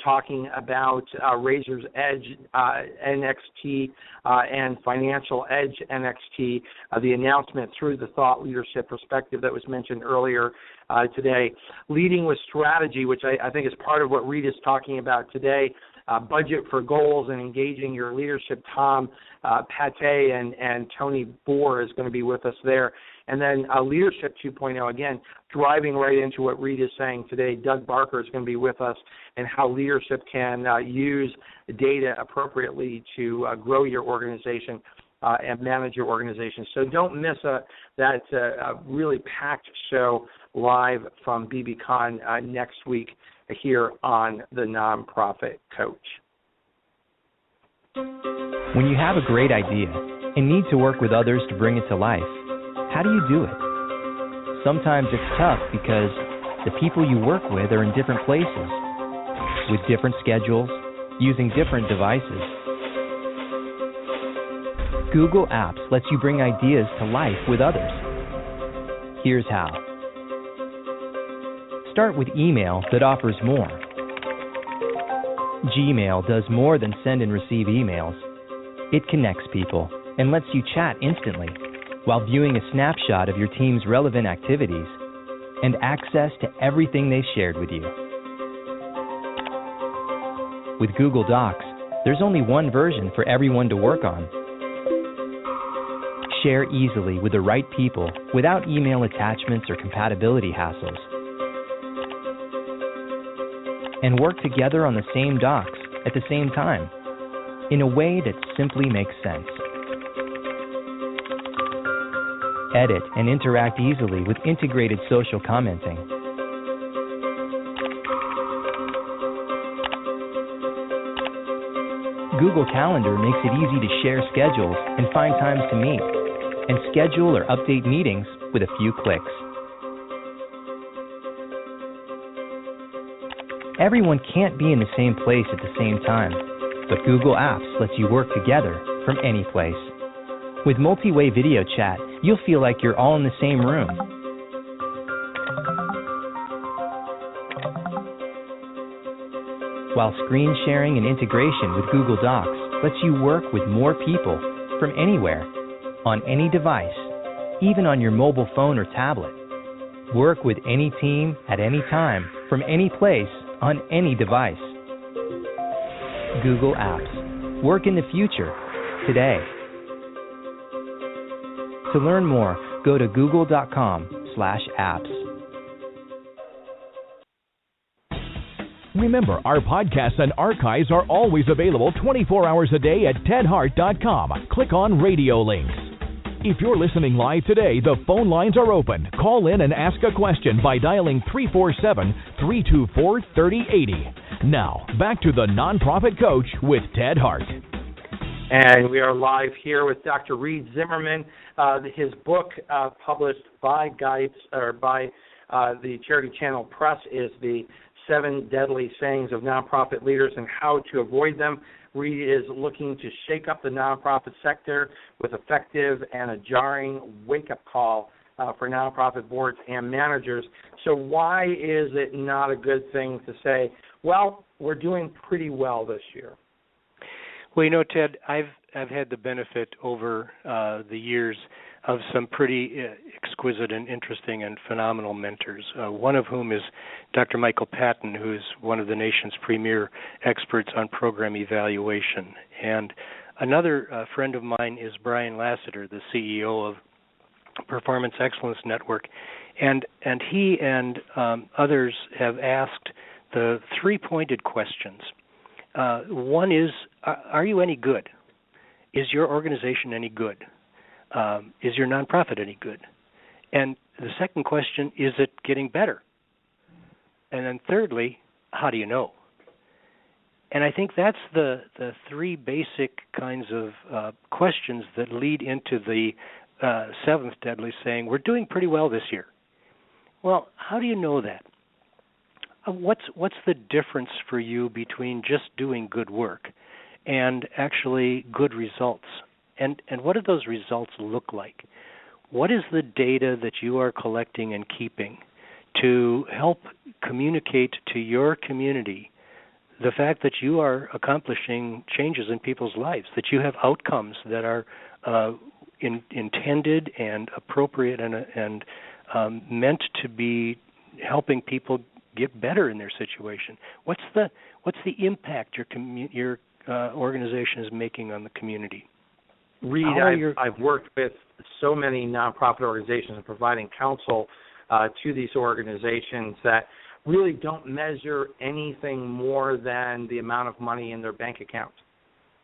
talking about Razor's Edge NXT and Financial Edge NXT, the announcement through the thought leadership perspective that was mentioned earlier today. Leading with strategy, which I think is part of what Reid is talking about today. Budget for goals and engaging your leadership. Tom Pate and Tony Bohr is going to be with us there. And then Leadership 2.0, again, driving right into what Reid is saying today. Doug Barker is going to be with us, and how leadership can use data appropriately to grow your organization and manage your organization. So don't miss that really packed show live from BBCon next week here on the Nonprofit Coach. When you have a great idea and need to work with others to bring it to life, how do you do it? Sometimes it's tough because the people you work with are in different places, with different schedules, using different devices. Google Apps lets you bring ideas to life with others. Here's how. Start with email that offers more. Gmail does more than send and receive emails. It connects people and lets you chat instantly, while viewing a snapshot of your team's relevant activities and access to everything they've shared with you. With Google Docs, there's only one version for everyone to work on. Share easily with the right people without email attachments or compatibility hassles. And work together on the same docs at the same time in a way that simply makes sense. Edit and interact easily with integrated social commenting. Google Calendar makes it easy to share schedules and find times to meet, and schedule or update meetings with a few clicks. Everyone can't be in the same place at the same time, but Google Apps lets you work together from any place. With multi-way video chat, you'll feel like you're all in the same room. While screen sharing and integration with Google Docs lets you work with more people from anywhere, on any device, even on your mobile phone or tablet. Work with any team at any time, from any place, on any device. Google Apps. Work in the future, today. To learn more, go to google.com/apps. Remember, our podcasts and archives are always available 24 hours a day at tedhart.com. Click on radio links. If you're listening live today, the phone lines are open. Call in and ask a question by dialing 347-324-3080. Now, back to the Nonprofit Coach with Ted Hart. And we are live here with Dr. Reid Zimmerman. His book, published by the CharityChannel Press, is the 7 Deadly Sayings of Nonprofit Leaders and How to Avoid Them. Reid is looking to shake up the nonprofit sector with effective and a jarring wake-up call for nonprofit boards and managers. So why is it not a good thing to say, well, we're doing pretty well this year? Well, you know, Ted, I've had the benefit over the years of some pretty exquisite and interesting and phenomenal mentors, one of whom is Dr. Michael Patton, who's one of the nation's premier experts on program evaluation. And another friend of mine is Brian Lassiter, the CEO of Performance Excellence Network. And he and others have asked the 3-pointed questions. One is, are you any good? Is your organization any good? Is your nonprofit any good? And the second question, is it getting better? And then thirdly, how do you know? And I think that's the 3 basic kinds of questions that lead into the 7th deadly saying, we're doing pretty well this year. Well, how do you know that? What's the difference for you between just doing good work and actually good results? And what do those results look like? What is the data that you are collecting and keeping to help communicate to your community the fact that you are accomplishing changes in people's lives, that you have outcomes that are intended and appropriate and meant to be helping people get better in their situation? What's the impact your organization is making on the community? Reid, I've worked with so many nonprofit organizations and providing counsel to these organizations that really don't measure anything more than the amount of money in their bank account.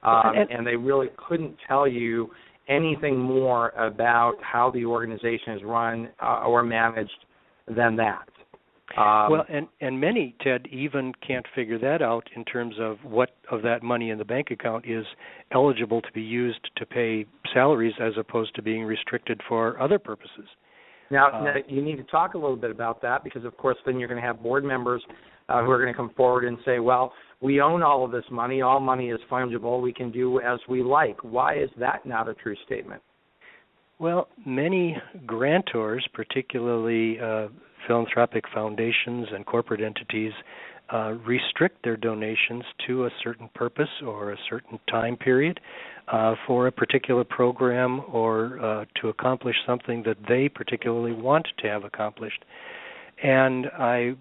And they really couldn't tell you anything more about how the organization is run or managed than that. And many, Ted, even can't figure that out in terms of what of that money in the bank account is eligible to be used to pay salaries as opposed to being restricted for other purposes. Now, you need to talk a little bit about that because, of course, then you're going to have board members who are going to come forward and say, well, we own all of this money. All money is fungible. We can do as we like. Why is that not a true statement? Well, many grantors, particularly philanthropic foundations and corporate entities, restrict their donations to a certain purpose or a certain time period. for a particular program or to accomplish something that they particularly want to have accomplished. And I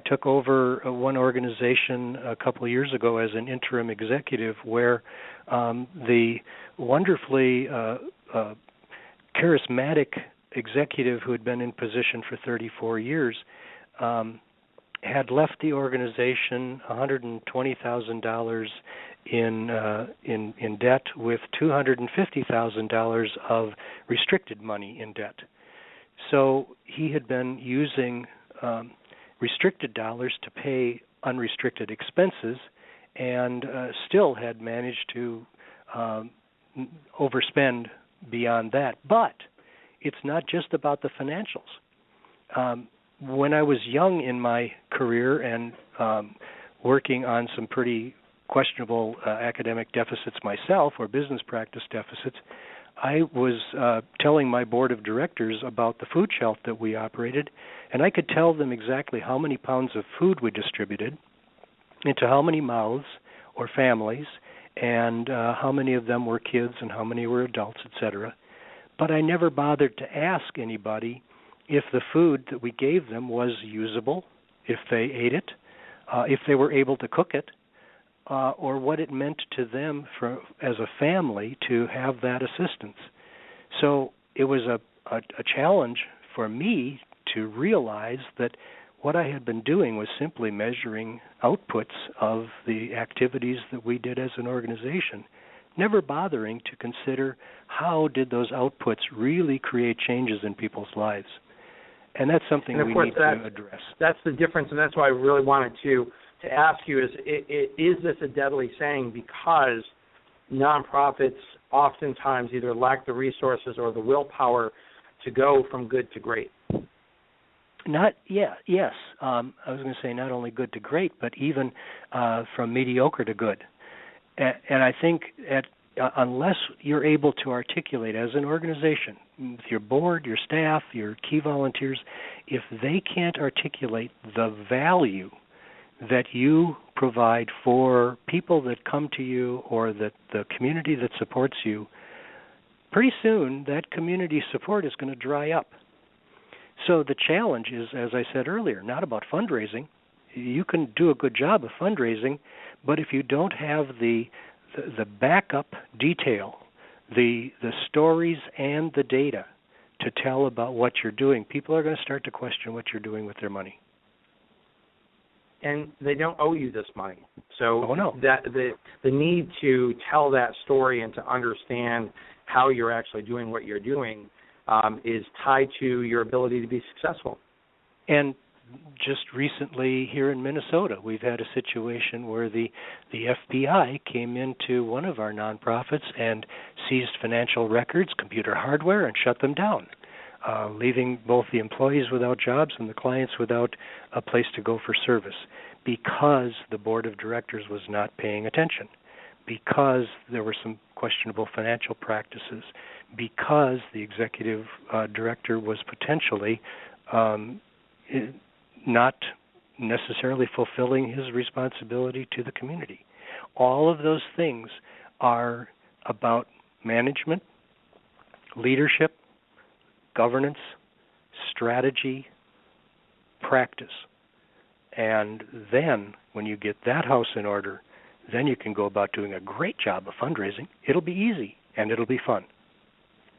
took over one organization a couple of years ago as an interim executive where the wonderfully charismatic executive who had been in position for 34 years had left the organization $120,000 in debt with $250,000 of restricted money in debt. So he had been using restricted dollars to pay unrestricted expenses and still had managed to overspend beyond that. But it's not just about the financials. When I was young in my career and working on some pretty questionable academic deficits myself, or business practice deficits, I was telling my board of directors about the food shelf that we operated, and I could tell them exactly how many pounds of food we distributed into how many mouths or families, and how many of them were kids and how many were adults, etc. But I never bothered to ask anybody if the food that we gave them was usable, if they ate it, if they were able to cook it, or what it meant to them as a family to have that assistance. So it was a challenge for me to realize that what I had been doing was simply measuring outputs of the activities that we did as an organization, never bothering to consider how did those outputs really create changes in people's lives. And that's something we need to address. That's the difference, and that's why I really wanted to ask you is this a deadly saying? Because nonprofits oftentimes either lack the resources or the willpower to go from good to great. Yes. I was going to say not only good to great, but even from mediocre to good. And I think unless you're able to articulate as an organization, with your board, your staff, your key volunteers, if they can't articulate the value that you provide for people that come to you or that the community that supports you, pretty soon that community support is going to dry up. So the challenge is, as I said earlier, not about fundraising. You can do a good job of fundraising, but if you don't have the backup detail, the stories and the data to tell about what you're doing, people are going to start to question what you're doing with their money. And they don't owe you this money. So no. that the need to tell that story and to understand how you're actually doing what you're doing is tied to your ability to be successful. And just recently here in Minnesota, we've had a situation where the FBI came into one of our nonprofits and seized financial records, computer hardware, and shut them down, leaving both the employees without jobs and the clients without a place to go for service, because the board of directors was not paying attention, because there were some questionable financial practices, because the executive director was potentially not necessarily fulfilling his responsibility to the community. All of those things are about management, leadership, governance, strategy, practice. And then when you get that house in order, then you can go about doing a great job of fundraising. It'll be easy and it'll be fun.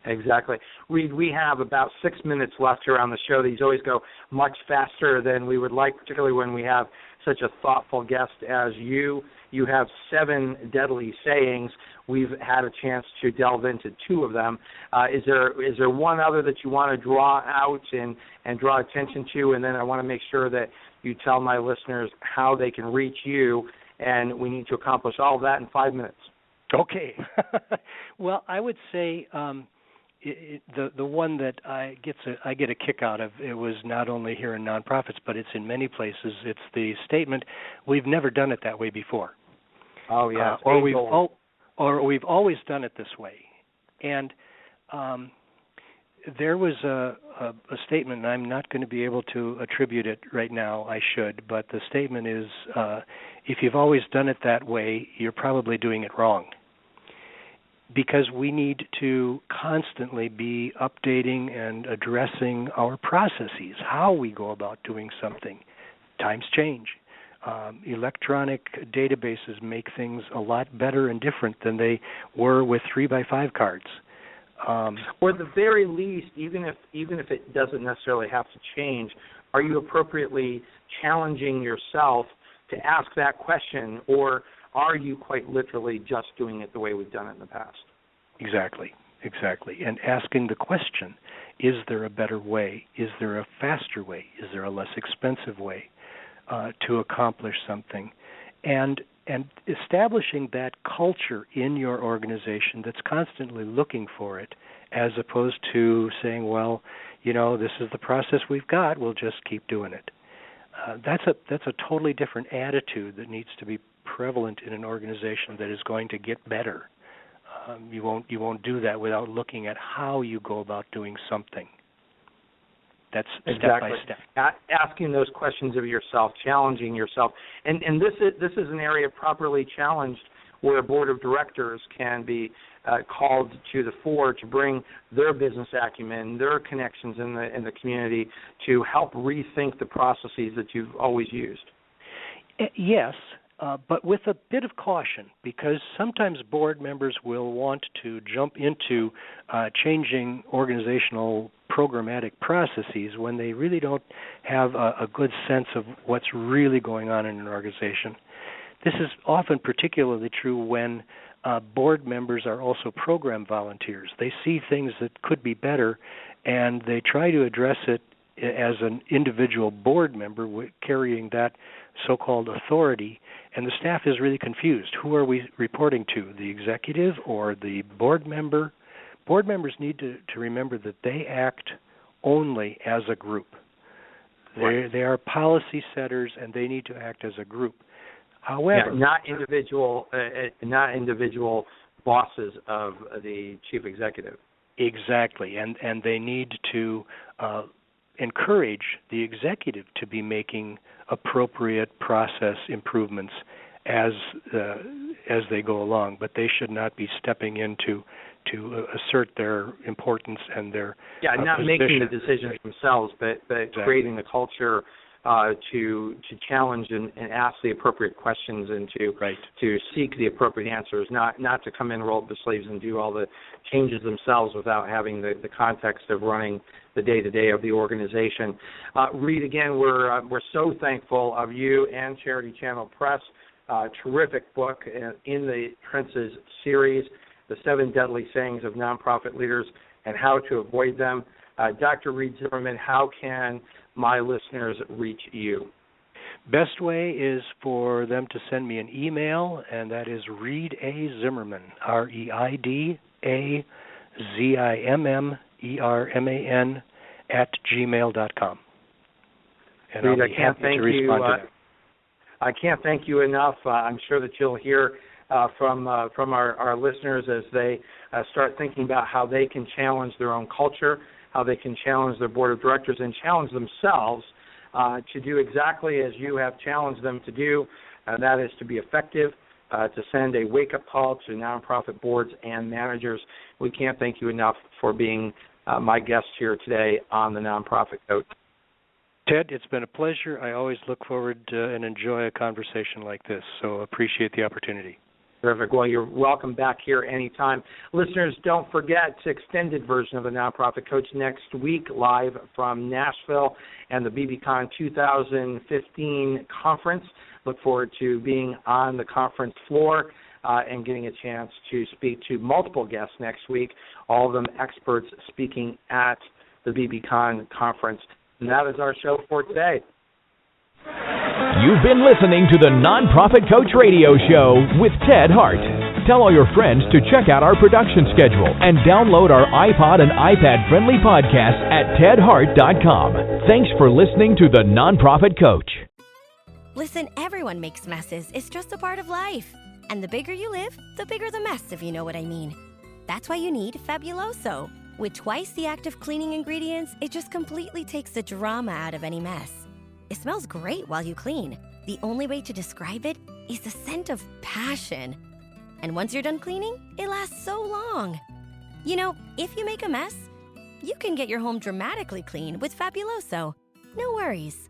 Exactly. We have about 6 minutes left here on the show. These always go much faster than we would like, particularly when we have such a thoughtful guest as you. You have 7 deadly sayings. We've had a chance to delve into 2 of them. Is there one other that you want to draw out and draw attention to? And then I want to make sure that you tell my listeners how they can reach you, and we need to accomplish all of that in 5 minutes. Okay. Well, I would say the one that I get a kick out of, it was not only here in nonprofits, but it's in many places. It's the statement, "We've never done it that way before." Oh yeah, or we've always done it this way. And there was a statement, and I'm not going to be able to attribute it right now. I should, but the statement is, if you've always done it that way, you're probably doing it wrong. because we need to constantly be updating and addressing our processes, how we go about doing something. Times change. Electronic databases make things a lot better and different than they were with 3x5 cards. Or at the very least, even if it doesn't necessarily have to change, are you appropriately challenging yourself to ask that question, or are you quite literally just doing it the way we've done it in the past? Exactly. And asking the question, is there a better way? Is there a faster way? Is there a less expensive way to accomplish something? And establishing that culture in your organization that's constantly looking for it, as opposed to saying, well, this is the process we've got, we'll just keep doing it. That's a totally different attitude that needs to be prevalent in an organization that is going to get better. You won't do that without looking at how you go about doing something. That's step by step. Asking those questions of yourself, challenging yourself, and this is an area properly challenged where a board of directors can be called to the fore to bring their business acumen, their connections in the community to help rethink the processes that you've always used. Yes, but with a bit of caution, because sometimes board members will want to jump into changing organizational programmatic processes when they really don't have a good sense of what's really going on in an organization. This is often particularly true when board members are also program volunteers. They see things that could be better, and they try to address it as an individual board member carrying that so-called authority, and the staff is really confused. Who are we reporting to, the executive or the board member? Board members need to remember that they act only as a group. Right. They are policy setters, and they need to act as a group. However, not individual bosses of the chief executive. Exactly, and they need to encourage the executive to be making appropriate process improvements as they go along, but they should not be stepping in to assert their importance and their not position. Making the decisions themselves, but exactly. Creating the culture to challenge and ask the appropriate questions and to seek the appropriate answers, not to come in, roll up the sleeves, and do all the changes themselves without having the context of running the day-to-day of the organization. Reid, again, we're so thankful of you and CharityChannel Press. Terrific book in the Prince's series, The 7 Deadly Sayings of Nonprofit Leaders and How to Avoid Them. Dr. Reid Zimmerman, how can my listeners reach you? Best way is for them to send me an email, and that is Reid A. Zimmerman, ReidAZimmerman @gmail.com. And Reid, I'll be happy to respond to that. I can't thank you enough. I'm sure that you'll hear from our listeners as they start thinking about how they can challenge their own culture, how they can challenge their board of directors, and challenge themselves to do exactly as you have challenged them to do, and that is to be effective, to send a wake-up call to nonprofit boards and managers. We can't thank you enough for being my guest here today on the Nonprofit Coach. Ted, it's been a pleasure. I always look forward to and enjoy a conversation like this, so appreciate the opportunity. Terrific. Well, you're welcome back here anytime. Listeners, don't forget the extended version of the Nonprofit Coach next week, live from Nashville and the BBCon 2015 conference. Look forward to being on the conference floor and getting a chance to speak to multiple guests next week, all of them experts speaking at the BBCon conference. And that is our show for today. You've been listening to the Nonprofit Coach Radio Show with Ted Hart. Tell all your friends to check out our production schedule and download our iPod and iPad-friendly podcast at tedhart.com. Thanks for listening to the Nonprofit Coach. Listen, everyone makes messes. It's just a part of life. And the bigger you live, the bigger the mess, if you know what I mean. That's why you need Fabuloso. With twice the active cleaning ingredients, it just completely takes the drama out of any mess. It smells great while you clean. The only way to describe it is the scent of passion. And once you're done cleaning, it lasts so long. You know, if you make a mess, you can get your home dramatically clean with Fabuloso. No worries.